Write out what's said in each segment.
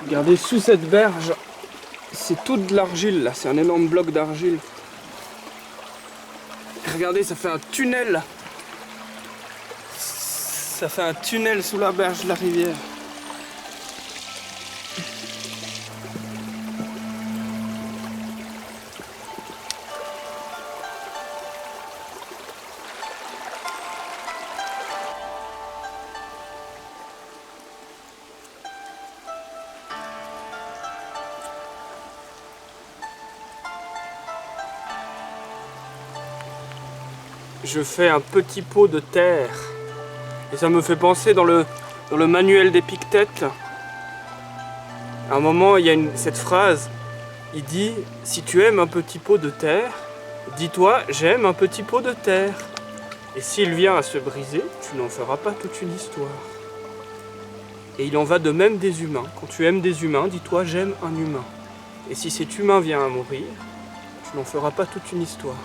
Regardez, sous cette berge, c'est toute de l'argile là, c'est un énorme bloc d'argile. Regardez, ça fait un tunnel. Ça fait un tunnel sous la berge de la rivière. Je fais un petit pot de terre. Et ça me fait penser dans le manuel d'Épictète. À un moment, il y a cette phrase. Il dit, si tu aimes un petit pot de terre, dis-toi, j'aime un petit pot de terre. Et s'il vient à se briser, tu n'en feras pas toute une histoire. Et il en va de même des humains. Quand tu aimes des humains, dis-toi, j'aime un humain. Et si cet humain vient à mourir, tu n'en feras pas toute une histoire.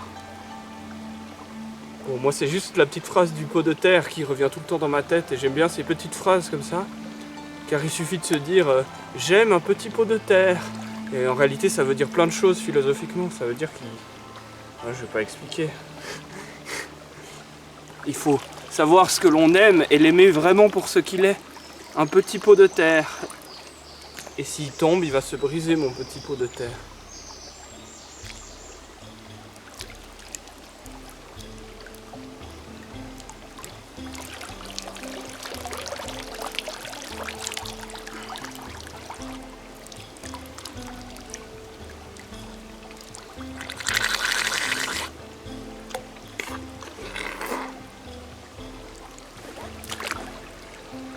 Bon, moi c'est juste la petite phrase du pot de terre qui revient tout le temps dans ma tête et j'aime bien ces petites phrases comme ça, car il suffit de se dire j'aime un petit pot de terre. Et en réalité ça veut dire plein de choses philosophiquement, ça veut dire qu'il... je vais pas expliquer. Il faut savoir ce que l'on aime et l'aimer vraiment pour ce qu'il est. Un petit pot de terre. Et s'il tombe, il va se briser mon petit pot de terre.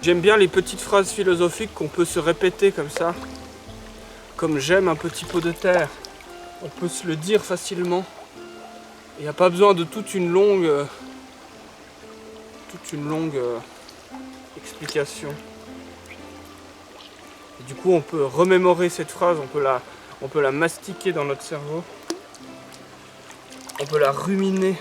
J'aime bien les petites phrases philosophiques qu'on peut se répéter comme ça. Comme j'aime un petit pot de terre. On peut se le dire facilement. Il n'y a pas besoin de toute une longue explication. Et du coup on peut remémorer cette phrase, on peut la mastiquer dans notre cerveau. On peut la ruminer.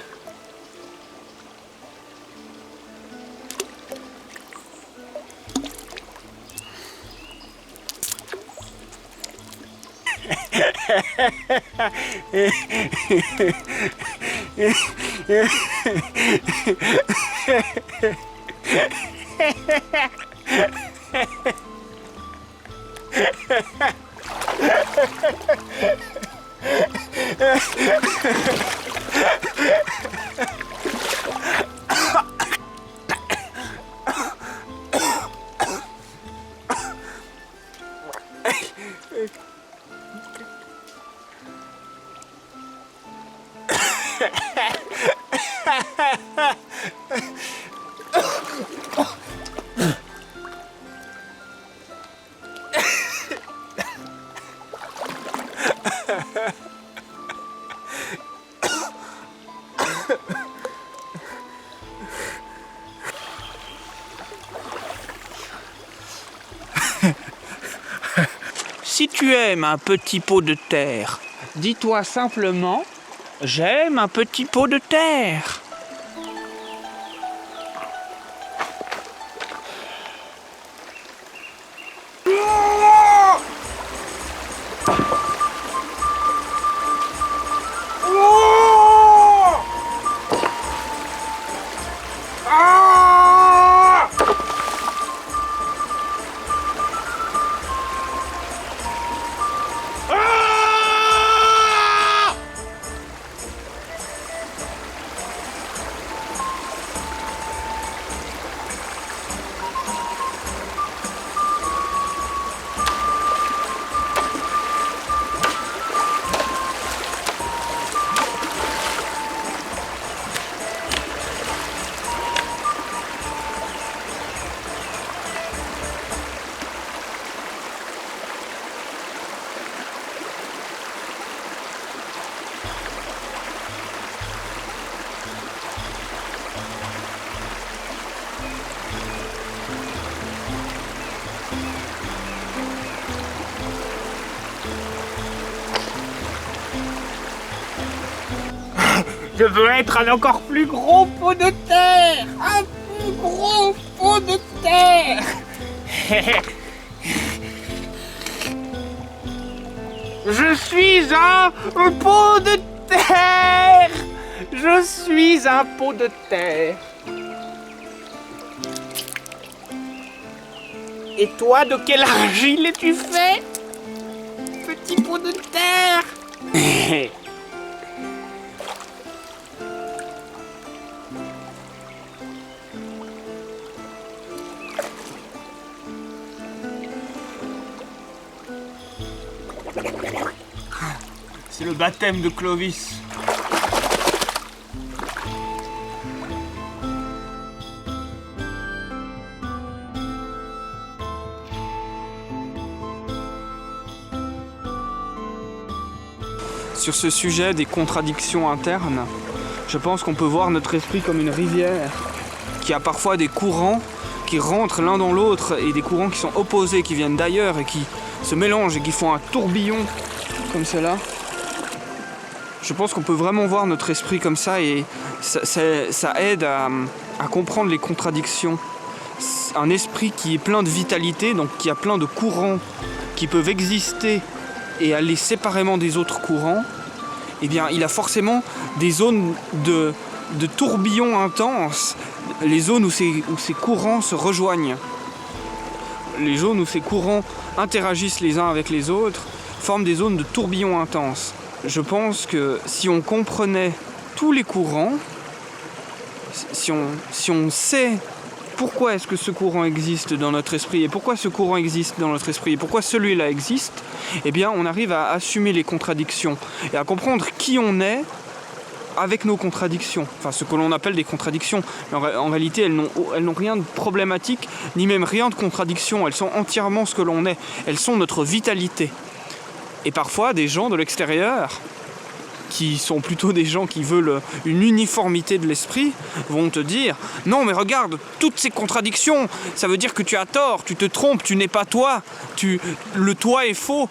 Si tu aimes un petit pot de terre, dis-toi simplement « J'aime un petit pot de terre ». Je veux être un encore plus gros pot de terre. Un plus gros pot de terre. déjà un pot de terre. Je suis un pot de terre. Et toi, de quelle argile es-tu fait? Petit pot de terre. C'est le baptême de Clovis. Sur ce sujet des contradictions internes, je pense qu'on peut voir notre esprit comme une rivière qui a parfois des courants qui rentrent l'un dans l'autre et des courants qui sont opposés, qui viennent d'ailleurs et qui se mélangent et qui font un tourbillon comme cela. Je pense qu'on peut vraiment voir notre esprit comme ça et ça aide à comprendre les contradictions. Un esprit qui est plein de vitalité, donc qui a plein de courants qui peuvent exister et aller séparément des autres courants, eh bien il a forcément des zones de tourbillons intenses, les zones où ces courants se rejoignent. Les zones où ces courants interagissent les uns avec les autres forment des zones de tourbillons intenses. Je pense que si on comprenait tous les courants, si on sait pourquoi est-ce que ce courant existe dans notre esprit et pourquoi ce courant existe dans notre esprit et pourquoi celui-là existe, eh bien on arrive à assumer les contradictions et à comprendre qui on est avec nos contradictions, enfin ce que l'on appelle des contradictions. Mais en réalité, elles n'ont rien de problématique, ni même rien de contradiction. Elles sont entièrement ce que l'on est. Elles sont notre vitalité. Et parfois, des gens de l'extérieur, qui sont plutôt des gens qui veulent une uniformité de l'esprit, vont te dire « Non, mais regarde, toutes ces contradictions, ça veut dire que tu as tort, tu te trompes, tu n'es pas toi, le toi est faux. »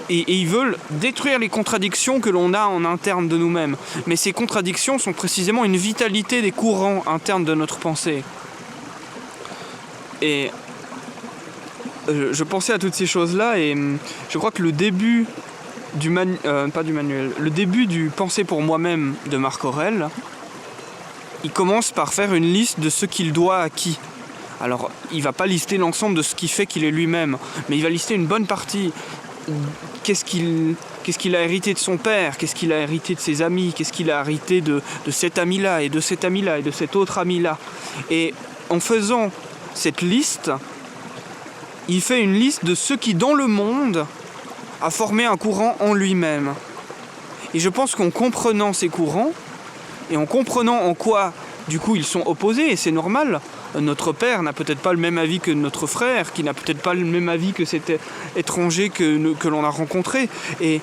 Et ils veulent détruire les contradictions que l'on a en interne de nous-mêmes. Mais ces contradictions sont précisément une vitalité des courants internes de notre pensée. Et je pensais à toutes ces choses-là et je crois que le début le début du Penser pour moi-même de Marc Aurèle, il commence par faire une liste de ce qu'il doit à qui. Alors, il ne va pas lister l'ensemble de ce qui fait qu'il est lui-même, mais il va lister une bonne partie. Qu'est-ce qu'il a hérité de son père, qu'est-ce qu'il a hérité de ses amis, qu'est-ce qu'il a hérité de cet ami-là, et de cet ami-là, et de cet autre ami-là. Et en faisant cette liste, il fait une liste de ce qui, dans le monde, a formé un courant en lui-même. Et je pense qu'en comprenant ces courants, et en comprenant en quoi, du coup, ils sont opposés, et c'est normal, notre père n'a peut-être pas le même avis que notre frère, qui n'a peut-être pas le même avis que cet étranger que l'on a rencontré, et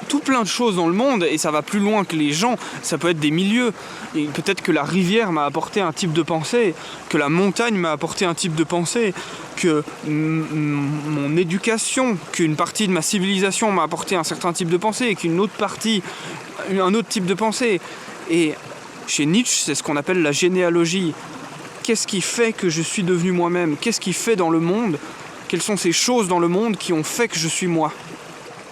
tout plein de choses dans le monde, et ça va plus loin que les gens, ça peut être des milieux, et peut-être que la rivière m'a apporté un type de pensée, que la montagne m'a apporté un type de pensée, que mon éducation, qu'une partie de ma civilisation m'a apporté un certain type de pensée, et qu'une autre partie, un autre type de pensée. Et chez Nietzsche, c'est ce qu'on appelle la généalogie. Qu'est-ce qui fait que je suis devenu moi-même? Qu'est-ce qui fait dans le monde? Quelles sont ces choses dans le monde qui ont fait que je suis moi?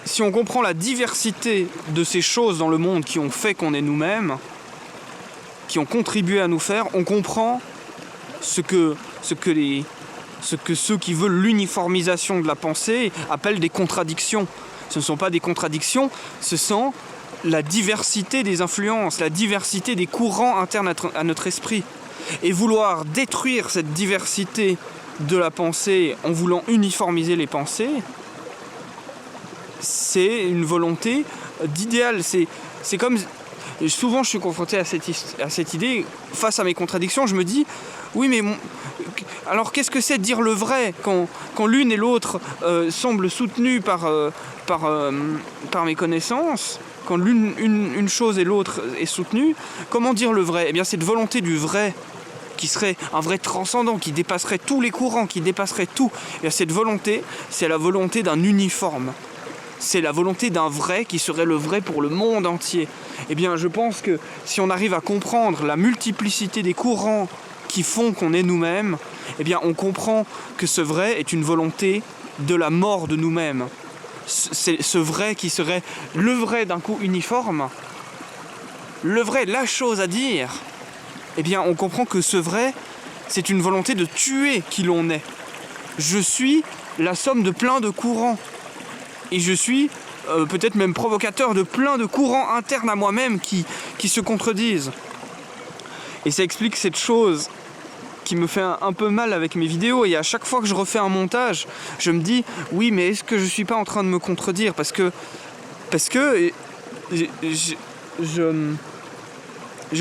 Si on comprend la diversité de ces choses dans le monde qui ont fait qu'on est nous-mêmes, qui ont contribué à nous faire, on comprend ce que ceux qui veulent l'uniformisation de la pensée appellent des contradictions. Ce ne sont pas des contradictions, ce sont la diversité des influences, la diversité des courants internes à notre esprit. Et vouloir détruire cette diversité de la pensée en voulant uniformiser les pensées, c'est une volonté d'idéal. C'est comme... Souvent je suis confronté à cette idée, face à mes contradictions, je me dis, oui mais alors qu'est-ce que c'est de dire le vrai quand l'une et l'autre semblent soutenues par mes connaissances, quand une chose et l'autre est soutenue, comment dire le vrai? Eh bien cette volonté du vrai, qui serait un vrai transcendant, qui dépasserait tous les courants, qui dépasserait tout, eh bien cette volonté, c'est la volonté d'un uniforme. C'est la volonté d'un vrai qui serait le vrai pour le monde entier. Eh bien, je pense que si on arrive à comprendre la multiplicité des courants qui font qu'on est nous-mêmes, eh bien, on comprend que ce vrai est une volonté de la mort de nous-mêmes. ce vrai qui serait le vrai d'un coup uniforme, le vrai, la chose à dire, eh bien on comprend que ce vrai, c'est une volonté de tuer qui l'on est. Je suis la somme de plein de courants. Et je suis peut-être même provocateur de plein de courants internes à moi-même qui se contredisent. Et ça explique cette chose qui me fait un peu mal avec mes vidéos. Et à chaque fois que je refais un montage, je me dis, oui, mais est-ce que je suis pas en train de me contredire? Parce que je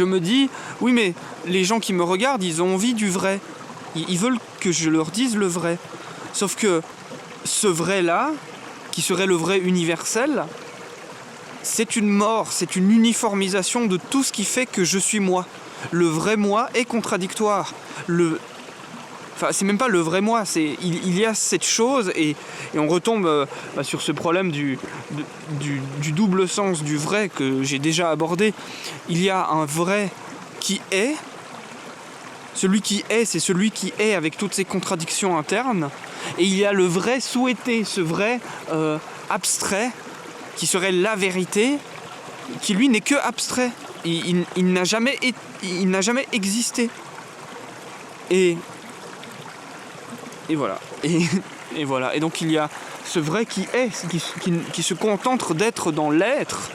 me dis, oui, mais les gens qui me regardent, ils ont envie du vrai. Ils veulent que je leur dise le vrai. Sauf que ce vrai-là, qui serait le vrai universel, c'est une mort, c'est une uniformisation de tout ce qui fait que je suis moi. Le vrai moi est contradictoire. Enfin, c'est même pas le vrai moi, il y a cette chose et on retombe sur ce problème du double sens du vrai que j'ai déjà abordé. Il y a un vrai qui est. Celui qui est, c'est celui qui est avec toutes ses contradictions internes. Et il y a le vrai souhaité, ce vrai abstrait, qui serait la vérité, qui lui n'est que abstrait. Il n'a jamais existé. Et voilà. Et voilà. Et donc il y a ce vrai qui est, qui se contente d'être dans l'être.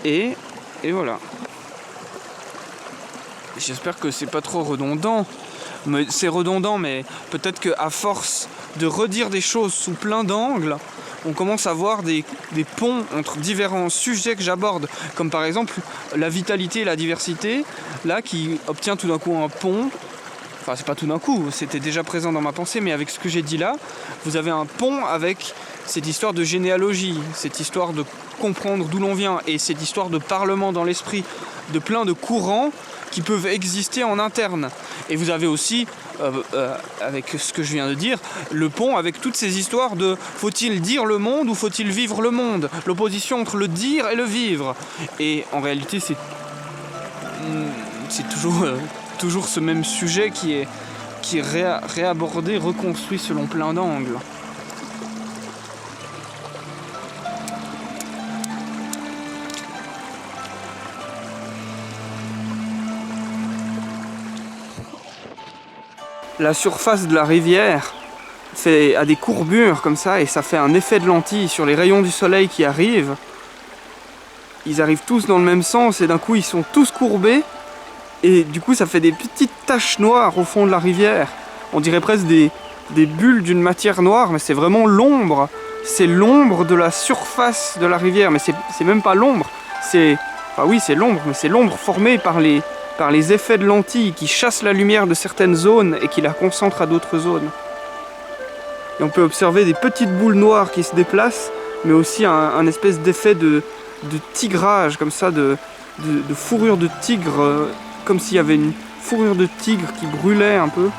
Et voilà. J'espère que c'est pas trop redondant. C'est redondant, mais peut-être qu'à force de redire des choses sous plein d'angles, on commence à voir des ponts entre différents sujets que j'aborde, comme par exemple la vitalité et la diversité, là qui obtient tout d'un coup un pont. Enfin, c'est pas tout d'un coup, c'était déjà présent dans ma pensée, mais avec ce que j'ai dit là, vous avez un pont avec cette histoire de généalogie, cette histoire de comprendre d'où l'on vient, et cette histoire de parlement dans l'esprit, de plein de courants qui peuvent exister en interne. Et vous avez aussi, avec ce que je viens de dire, le pont avec toutes ces histoires de faut-il dire le monde ou faut-il vivre le monde, l'opposition entre le dire et le vivre. Et en réalité, c'est toujours ce même sujet qui est réabordé, reconstruit selon plein d'angles. La surface de la rivière a des courbures comme ça et ça fait un effet de lentille sur les rayons du soleil qui arrivent. Ils arrivent tous dans le même sens et d'un coup ils sont tous courbés et du coup ça fait des petites taches noires au fond de la rivière. On dirait presque des bulles d'une matière noire, mais c'est vraiment l'ombre. C'est l'ombre de la surface de la rivière, mais c'est même pas l'ombre. Enfin oui, c'est l'ombre, mais c'est l'ombre formée par les effets de lentilles qui chassent la lumière de certaines zones et qui la concentrent à d'autres zones. Et on peut observer des petites boules noires qui se déplacent, mais aussi un espèce d'effet de tigrage, comme ça, de fourrure de tigre, comme s'il y avait une fourrure de tigre qui brûlait un peu.